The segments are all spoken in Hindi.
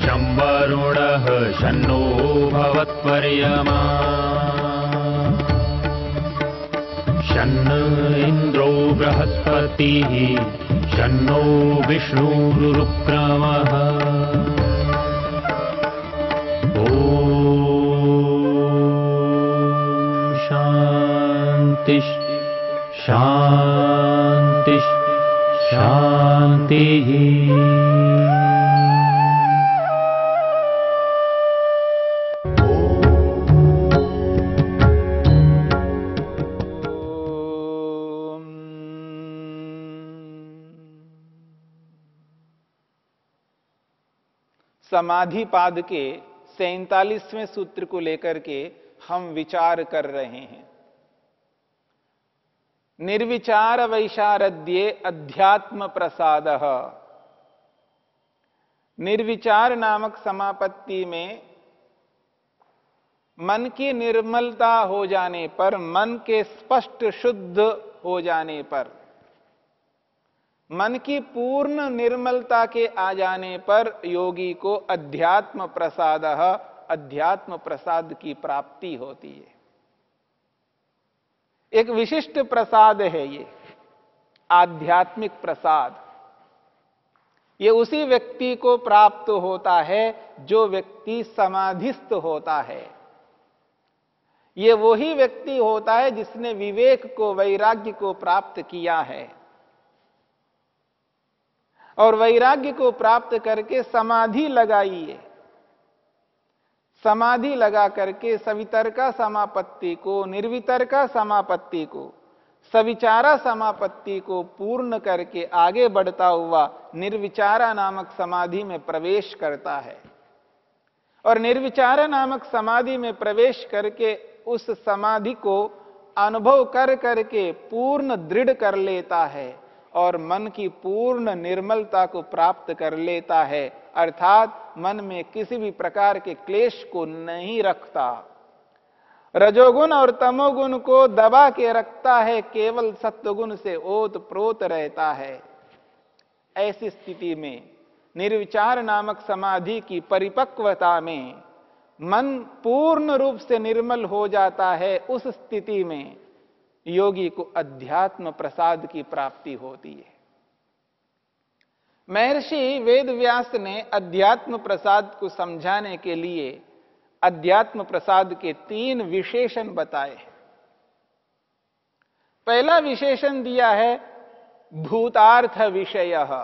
शं वरुणः शन्नो भवत्पर्यमा शन्न इन्द्रो बृहस्पतिः शन्नो विष्णुरुक्रमः ॐ शान्ति शान्ति शान्तिः। समाधिपाद के 47वें सूत्र को लेकर के हम विचार कर रहे हैं। निर्विचार वैशारद्ये अध्यात्म प्रसादः। निर्विचार नामक समापत्ति में मन की निर्मलता हो जाने पर, मन के स्पष्ट शुद्ध हो जाने पर, मन की पूर्ण निर्मलता के आ जाने पर योगी को अध्यात्म प्रसादः, अध्यात्म प्रसाद की प्राप्ति होती है। एक विशिष्ट प्रसाद है ये आध्यात्मिक प्रसाद। ये उसी व्यक्ति को प्राप्त होता है जो व्यक्ति समाधिस्थ होता है। ये वही व्यक्ति होता है जिसने विवेक को, वैराग्य को प्राप्त किया है और वैराग्य को प्राप्त करके समाधि लगाई है। समाधि लगा करके सवितर्का समापत्ति को, निर्वितर्का समापत्ति को, सविचारा समापत्ति को पूर्ण करके आगे बढ़ता हुआ निर्विचारा नामक समाधि में प्रवेश करता है और निर्विचारा नामक समाधि में प्रवेश करके उस समाधि को अनुभव कर करके पूर्ण दृढ़ कर लेता है और मन की पूर्ण निर्मलता को प्राप्त कर लेता है, अर्थात मन में किसी भी प्रकार के क्लेश को नहीं रखता, रजोगुण और तमोगुण को दबा के रखता है, केवल सत्वगुण से ओत प्रोत रहता है। ऐसी स्थिति में निर्विचार नामक समाधि की परिपक्वता में मन पूर्ण रूप से निर्मल हो जाता है। उस स्थिति में योगी को अध्यात्म प्रसाद की प्राप्ति होती है। महर्षि वेदव्यास ने अध्यात्म प्रसाद को समझाने के लिए अध्यात्म प्रसाद के 3 विशेषण बताए। पहला विशेषण दिया है भूतार्थ विषयः।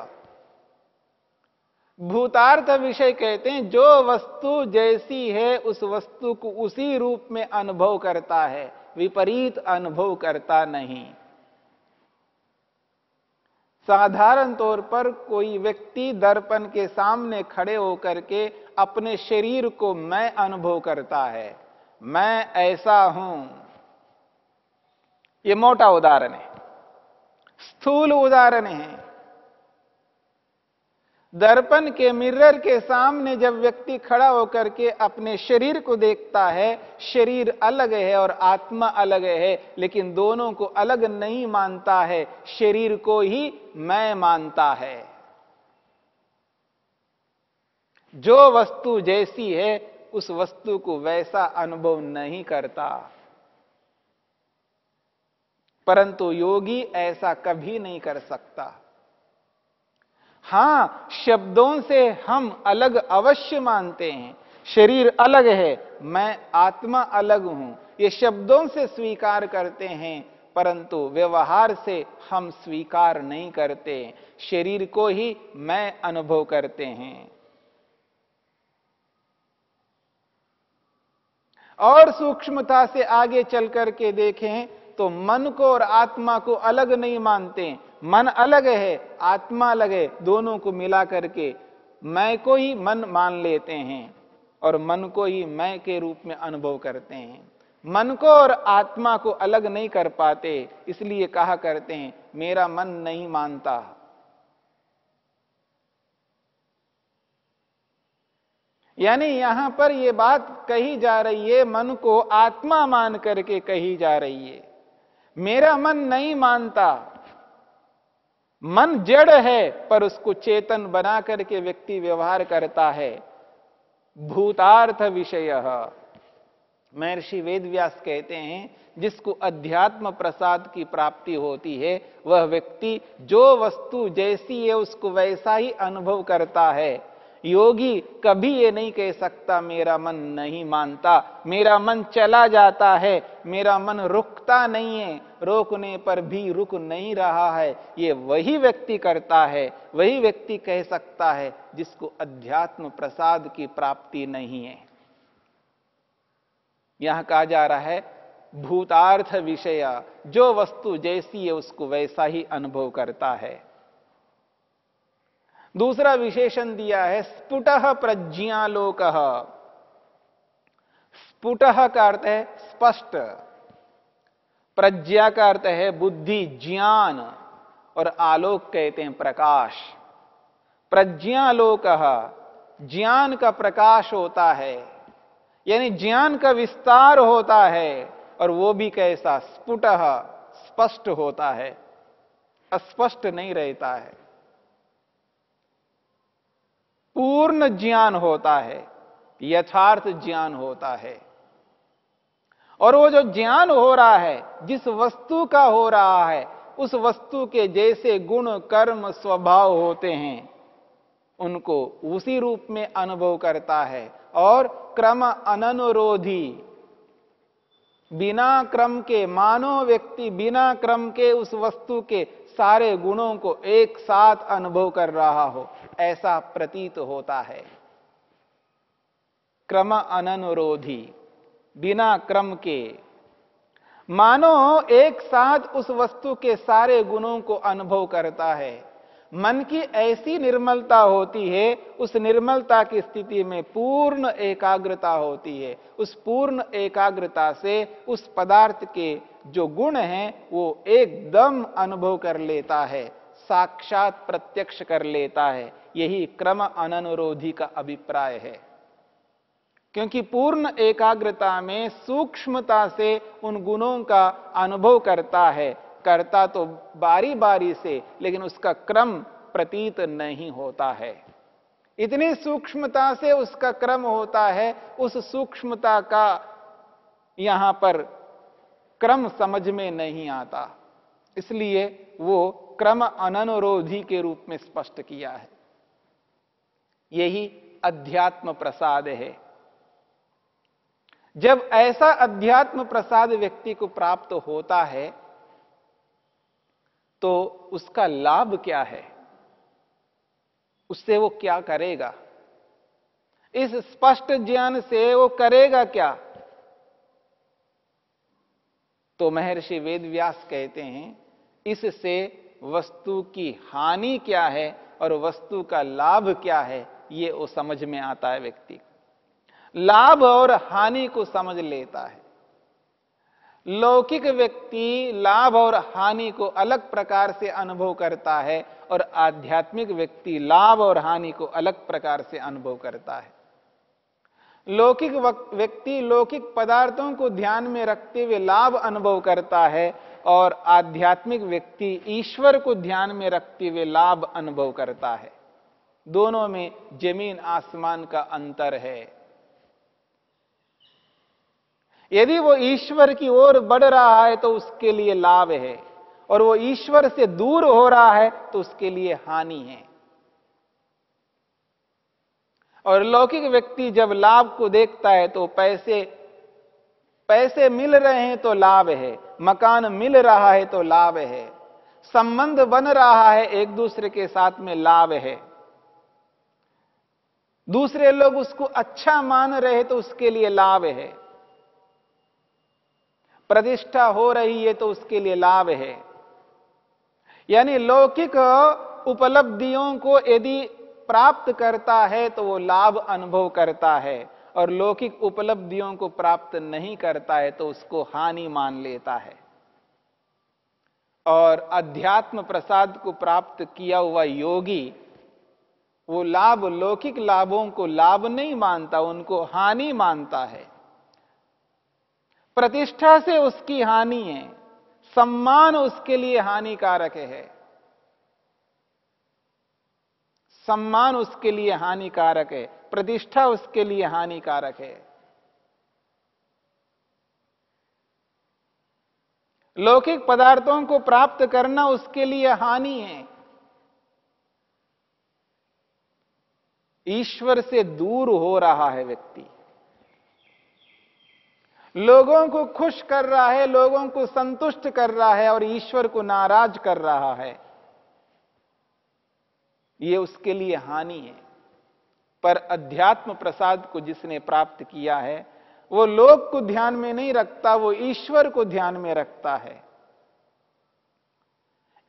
भूतार्थ विषय कहते हैं जो वस्तु जैसी है उस वस्तु को उसी रूप में अनुभव करता है, विपरीत अनुभव करता नहीं। साधारण तौर पर कोई व्यक्ति दर्पण के सामने खड़े होकर के अपने शरीर को मैं अनुभव करता है, मैं ऐसा हूं। यह मोटा उदाहरण है, स्थूल उदाहरण है। दर्पण के मिरर के सामने जब व्यक्ति खड़ा होकर के अपने शरीर को देखता है, शरीर अलग है और आत्मा अलग है, लेकिन दोनों को अलग नहीं मानता है, शरीर को ही मैं मानता है। जो वस्तु जैसी है उस वस्तु को वैसा अनुभव नहीं करता। परंतु योगी ऐसा कभी नहीं कर सकता। हां, शब्दों से हम अलग अवश्य मानते हैं, शरीर अलग है, मैं आत्मा अलग हूं, ये शब्दों से स्वीकार करते हैं, परंतु व्यवहार से हम स्वीकार नहीं करते, शरीर को ही मैं अनुभव करते हैं। और सूक्ष्मता से आगे चल करके देखें तो मन को और आत्मा को अलग नहीं मानते। मन अलग है, आत्मा अलग है, दोनों को मिला करके मैं को ही मन मान लेते हैं और मन को ही मैं के रूप में अनुभव करते हैं। मन को और आत्मा को अलग नहीं कर पाते, इसलिए कहा करते हैं मेरा मन नहीं मानता। यानी यहां पर यह बात कही जा रही है, मन को आत्मा मान करके कही जा रही है। मेरा मन नहीं मानता। मन जड़ है पर उसको चेतन बना करके व्यक्ति व्यवहार करता है। भूतार्थ विषय। महर्षि वेदव्यास कहते हैं जिसको अध्यात्म प्रसाद की प्राप्ति होती है वह व्यक्ति जो वस्तु जैसी है उसको वैसा ही अनुभव करता है। योगी कभी ये नहीं कह सकता मेरा मन नहीं मानता, मेरा मन चला जाता है, मेरा मन रुकता नहीं है, रोकने पर भी रुक नहीं रहा है। ये वही व्यक्ति करता है, वही व्यक्ति कह सकता है जिसको अध्यात्म प्रसाद की प्राप्ति नहीं है। यहां कहा जा रहा है भूतार्थ विषय, जो वस्तु जैसी है उसको वैसा ही अनुभव करता है। दूसरा विशेषण दिया है स्फुटः प्रज्ञालोकः। स्फुटः का अर्थ है स्पष्ट, प्रज्ञा का अर्थ है बुद्धि ज्ञान, और आलोक कहते हैं प्रकाश। प्रज्ञालोकः ज्ञान का प्रकाश होता है, यानी ज्ञान का विस्तार होता है, और वो भी कैसा, स्फुटः स्पष्ट होता है, अस्पष्ट नहीं रहता है। पूर्ण ज्ञान होता है, यथार्थ ज्ञान होता है। और वो जो ज्ञान हो रहा है जिस वस्तु का हो रहा है उस वस्तु के जैसे गुण कर्म स्वभाव होते हैं उनको उसी रूप में अनुभव करता है। और क्रम अननुरोधी, बिना क्रम के, मानो व्यक्ति बिना क्रम के उस वस्तु के सारे गुणों को एक साथ अनुभव कर रहा हो ऐसा प्रतीत होता है। क्रम अननुरोधी, बिना क्रम के, मानो एक साथ उस वस्तु के सारे गुणों को अनुभव करता है। मन की ऐसी निर्मलता होती है, उस निर्मलता की स्थिति में पूर्ण एकाग्रता होती है। उस पूर्ण एकाग्रता से उस पदार्थ के जो गुण हैं वो एकदम अनुभव कर लेता है, साक्षात प्रत्यक्ष कर लेता है। यही क्रम अननुरोधी का अभिप्राय है। क्योंकि पूर्ण एकाग्रता में सूक्ष्मता से उन गुणों का अनुभव करता है, करता तो बारी बारी से, लेकिन उसका क्रम प्रतीत नहीं होता है। इतनी सूक्ष्मता से उसका क्रम होता है, उस सूक्ष्मता का यहां पर क्रम समझ में नहीं आता, इसलिए वो क्रम अननुरोधी के रूप में स्पष्ट किया है। यही अध्यात्म प्रसाद है। जब ऐसा अध्यात्म प्रसाद व्यक्ति को प्राप्त होता है तो उसका लाभ क्या है, उससे वो क्या करेगा, इस स्पष्ट ज्ञान से वो करेगा क्या? तो महर्षि वेदव्यास कहते हैं इससे वस्तु की हानि क्या है और वस्तु का लाभ क्या है ये वो समझ में आता है। व्यक्ति लाभ और हानि को समझ लेता है। लौकिक व्यक्ति लाभ और हानि को अलग प्रकार से अनुभव करता है और आध्यात्मिक व्यक्ति लाभ और हानि को अलग प्रकार से अनुभव करता है। लौकिक व्यक्ति लौकिक पदार्थों को ध्यान में रखते हुए लाभ अनुभव करता है और आध्यात्मिक व्यक्ति ईश्वर को ध्यान में रखते हुए लाभ अनुभव करता है। दोनों में जमीन आसमान का अंतर है। यदि वो ईश्वर की ओर बढ़ रहा है तो उसके लिए लाभ है, और वो ईश्वर से दूर हो रहा है तो उसके लिए हानि है। और लौकिक व्यक्ति जब लाभ को देखता है तो पैसे मिल रहे हैं तो लाभ है, मकान मिल रहा है तो लाभ है, संबंध बन रहा है एक दूसरे के साथ में लाभ है, दूसरे लोग उसको अच्छा मान रहे तो उसके लिए लाभ है, प्रतिष्ठा हो रही है तो उसके लिए लाभ है। यानी लौकिक उपलब्धियों को यदि प्राप्त करता है तो वो लाभ अनुभव करता है, और लौकिक उपलब्धियों को प्राप्त नहीं करता है तो उसको हानि मान लेता है। और अध्यात्म प्रसाद को प्राप्त किया हुआ योगी वो लाभ, लौकिक लाभों को लाभ नहीं मानता, उनको हानि मानता है। प्रतिष्ठा से उसकी हानि है, सम्मान उसके लिए हानिकारक है, सम्मान उसके लिए हानिकारक है, प्रतिष्ठा उसके लिए हानिकारक है। लौकिक पदार्थों को प्राप्त करना उसके लिए हानि है। ईश्वर से दूर हो रहा है व्यक्ति, लोगों को खुश कर रहा है, लोगों को संतुष्ट कर रहा है और ईश्वर को नाराज कर रहा है, यह उसके लिए हानि है। पर अध्यात्म प्रसाद को जिसने प्राप्त किया है वो लोक को ध्यान में नहीं रखता, वो ईश्वर को ध्यान में रखता है।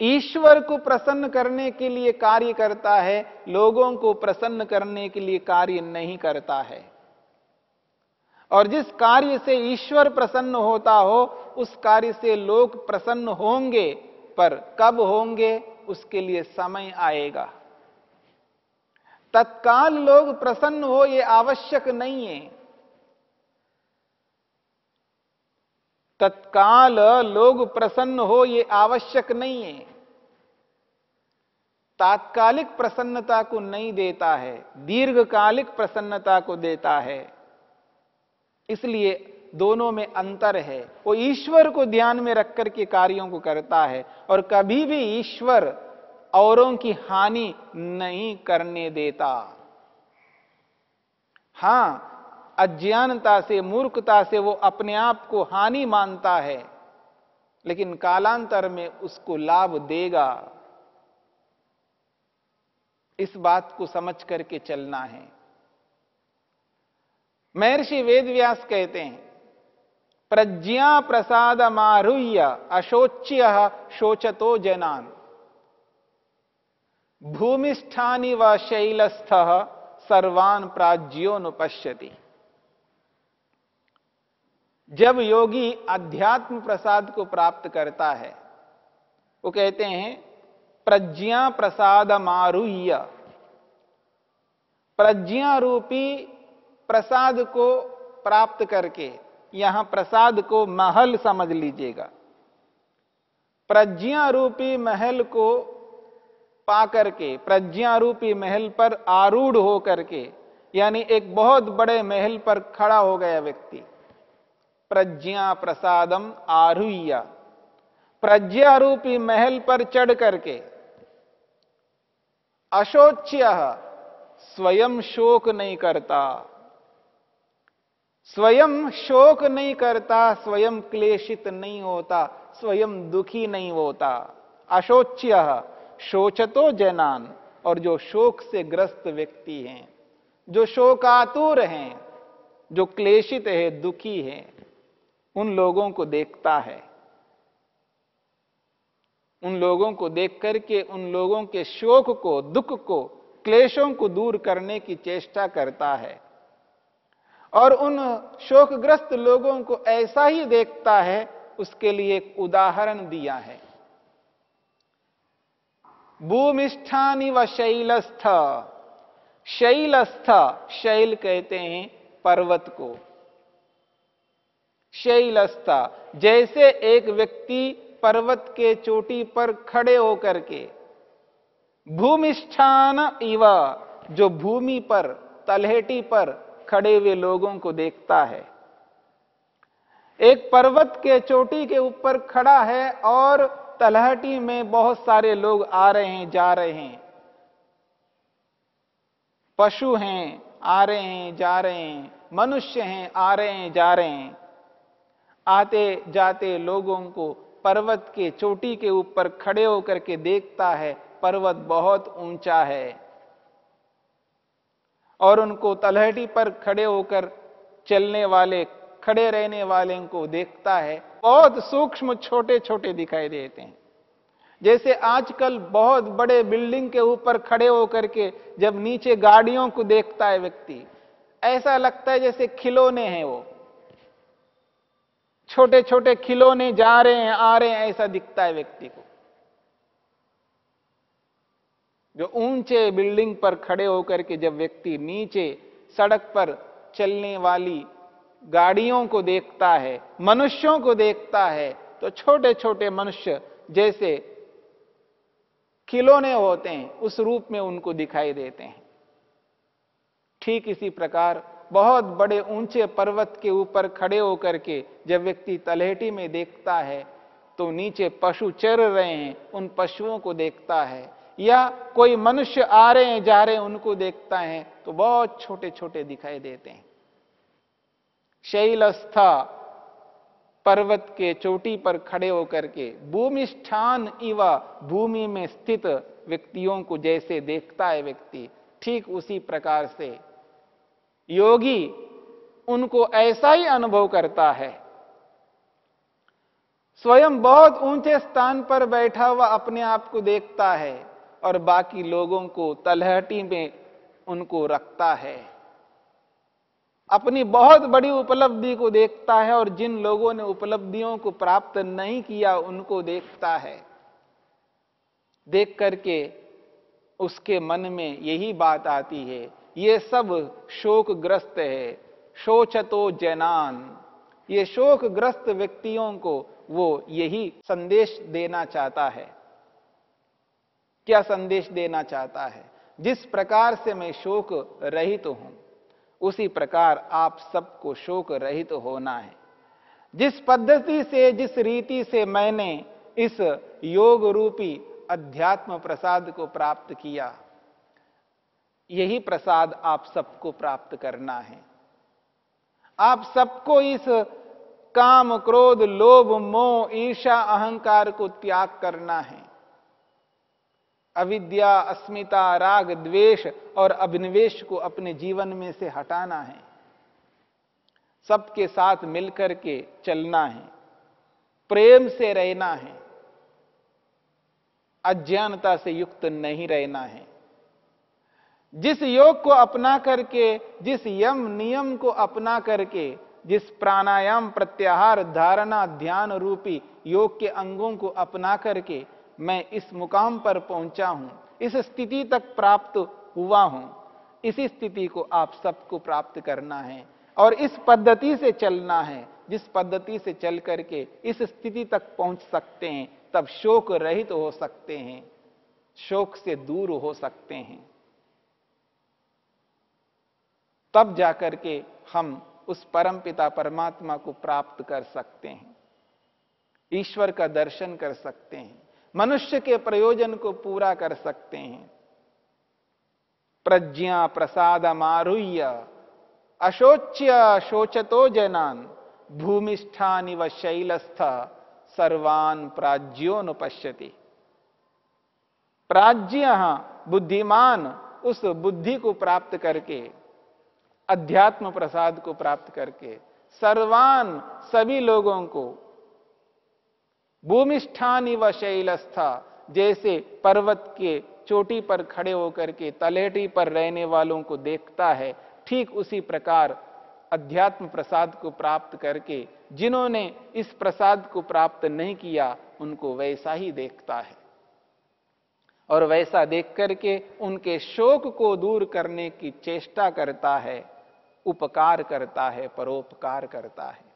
ईश्वर को प्रसन्न करने के लिए कार्य करता है, लोगों को प्रसन्न करने के लिए कार्य नहीं करता है। और जिस कार्य से ईश्वर प्रसन्न होता हो उस कार्य से लोग प्रसन्न होंगे, पर कब होंगे उसके लिए समय आएगा। तत्काल लोग प्रसन्न हो यह आवश्यक नहीं है। तत्काल लोग प्रसन्न हो यह आवश्यक नहीं है। तात्कालिक प्रसन्नता को नहीं देता है, दीर्घकालिक प्रसन्नता को देता है। इसलिए दोनों में अंतर है। वो ईश्वर को ध्यान में रख करके कार्यों को करता है और कभी भी ईश्वर औरों की हानि नहीं करने देता। हां, अज्ञानता से, मूर्खता से वो अपने आप को हानि मानता है, लेकिन कालांतर में उसको लाभ देगा। इस बात को समझ करके चलना है। महर्षि वेदव्यास कहते हैं, प्रज्ञा प्रसादमारुह्य अशोच्य शोचतो जनान भूमिष्ठानि व शैलस्थ सर्वान प्राज्योनुपश्यति। जब योगी अध्यात्म प्रसाद को प्राप्त करता है, वो कहते हैं प्रज्ञा प्रसादमारुह्य, प्रज्ञा रूपी प्रसाद को प्राप्त करके, यहां प्रसाद को महल समझ लीजिएगा। प्रज्ञा रूपी महल को पाकर के, प्रज्ञा रूपी महल पर आरूढ़ हो करके, यानी एक बहुत बड़े महल पर खड़ा हो गया व्यक्ति, प्रज्ञा प्रसादम आरुह्य, प्रज्ञा रूपी महल पर चढ़ करके अशोच्य, स्वयं शोक नहीं करता, स्वयं शोक नहीं करता, स्वयं क्लेशित नहीं होता, स्वयं दुखी नहीं होता। अशोच्य शोचतो जनान, और जो शोक से ग्रस्त व्यक्ति हैं, जो शोकातुर हैं, जो क्लेशित है, दुखी हैं, उन लोगों को देखता है। उन लोगों को देख करके उन लोगों के शोक को, दुख को, क्लेशों को दूर करने की चेष्टा करता है। और उन शोकग्रस्त लोगों को ऐसा ही देखता है। उसके लिए एक उदाहरण दिया है, भूमिष्ठानि व शैलस्थ। शैलस्थ, शैल कहते हैं पर्वत को। शैलस्थ, जैसे एक व्यक्ति पर्वत के चोटी पर खड़े होकर के, भूमिष्ठान इव, जो भूमि पर, तलहटी पर खड़े हुए लोगों को देखता है। एक पर्वत के चोटी के ऊपर खड़ा है और तलहटी में बहुत सारे लोग आ रहे हैं, जा रहे हैं, पशु हैं, आ रहे हैं, जा रहे हैं, मनुष्य हैं, आ रहे हैं, जा रहे हैं। आते जाते लोगों को पर्वत के चोटी के ऊपर खड़े होकर के देखता है। पर्वत बहुत ऊंचा है और उनको तलहटी पर खड़े होकर चलने वाले, खड़े रहने वाले को देखता है। बहुत सूक्ष्म, छोटे छोटे दिखाई देते हैं। जैसे आजकल बहुत बड़े बिल्डिंग के ऊपर खड़े होकर के जब नीचे गाड़ियों को देखता है व्यक्ति, ऐसा लगता है जैसे खिलौने हैं, वो छोटे छोटे खिलौने जा रहे हैं, आ रहे हैं, ऐसा दिखता है व्यक्ति को। जो ऊंचे बिल्डिंग पर खड़े होकर के जब व्यक्ति नीचे सड़क पर चलने वाली गाड़ियों को देखता है, मनुष्यों को देखता है, तो छोटे छोटे मनुष्य जैसे खिलौने होते हैं उस रूप में उनको दिखाई देते हैं। ठीक इसी प्रकार बहुत बड़े ऊंचे पर्वत के ऊपर खड़े होकर के जब व्यक्ति तलहटी में देखता है तो नीचे पशु चर रहे हैं उन पशुओं को देखता है, या कोई मनुष्य आ रहे हैं जा रहे हैं उनको देखता है तो बहुत छोटे छोटे दिखाई देते हैं। शैलस्था पर्वत के चोटी पर खड़े होकर के भूमिष्ठान इव भूमि में स्थित व्यक्तियों को जैसे देखता है व्यक्ति, ठीक उसी प्रकार से योगी उनको ऐसा ही अनुभव करता है। स्वयं बहुत ऊंचे स्थान पर बैठा हुआ अपने आप को देखता है और बाकी लोगों को तलहटी में उनको रखता है। अपनी बहुत बड़ी उपलब्धि को देखता है और जिन लोगों ने उपलब्धियों को प्राप्त नहीं किया उनको देखता है। देख करके उसके मन में यही बात आती है, ये सब शोकग्रस्त है, शोचतो जनान। ये शोकग्रस्त व्यक्तियों को वो यही संदेश देना चाहता है। क्या संदेश देना चाहता है? जिस प्रकार से मैं शोक रहित हूं उसी प्रकार आप सबको शोक रहित होना है। जिस पद्धति से जिस रीति से मैंने इस योग रूपी अध्यात्म प्रसाद को प्राप्त किया, यही प्रसाद आप सबको प्राप्त करना है। आप सबको इस काम क्रोध लोभ मोह ईर्ष्या अहंकार को त्याग करना है। अविद्या अस्मिता राग द्वेष और अभिनिवेश को अपने जीवन में से हटाना है। सबके साथ मिलकर के चलना है, प्रेम से रहना है, अज्ञानता से युक्त नहीं रहना है। जिस योग को अपना करके, जिस यम नियम को अपना करके, जिस प्राणायाम प्रत्याहार धारणा ध्यान रूपी योग के अंगों को अपना करके मैं इस मुकाम पर पहुंचा हूं, इस स्थिति तक प्राप्त हुआ हूं, इसी स्थिति को आप सबको प्राप्त करना है और इस पद्धति से चलना है। जिस पद्धति से चल करके इस स्थिति तक पहुंच सकते हैं तब शोक रहित हो सकते हैं, शोक से दूर हो सकते हैं। तब जाकर के हम उस परमपिता परमात्मा को प्राप्त कर सकते हैं, ईश्वर का दर्शन कर सकते हैं, मनुष्य के प्रयोजन को पूरा कर सकते हैं। प्रज्ञा प्रसाद मारुह्य अशोच्य शोचतो जनान भूमिष्ठानिव शैलस्थ सर्वान प्राज्योनुपश्यति। प्राज्ञ बुद्धिमान उस बुद्धि को प्राप्त करके, अध्यात्म प्रसाद को प्राप्त करके सर्वान सभी लोगों को, भूमिष्ठानिव शैलस्था जैसे पर्वत के चोटी पर खड़े होकर के तलहटी पर रहने वालों को देखता है, ठीक उसी प्रकार अध्यात्म प्रसाद को प्राप्त करके जिन्होंने इस प्रसाद को प्राप्त नहीं किया उनको वैसा ही देखता है और वैसा देख करके उनके शोक को दूर करने की चेष्टा करता है, उपकार करता है, परोपकार करता है।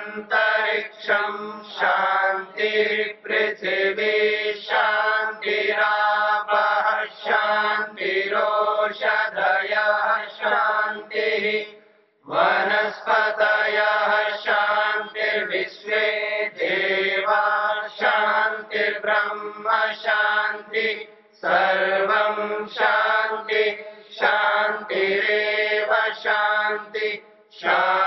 शांतिरंतरिक्षं शांतिर्पृथिवी शांतिरापः शांतिरोषधयः शांतिः वनस्पतयः शांतिर्विश्वे देवा शांतिर्ब्रह्म शांति सर्वं शांति शांतिरेव शांति शांति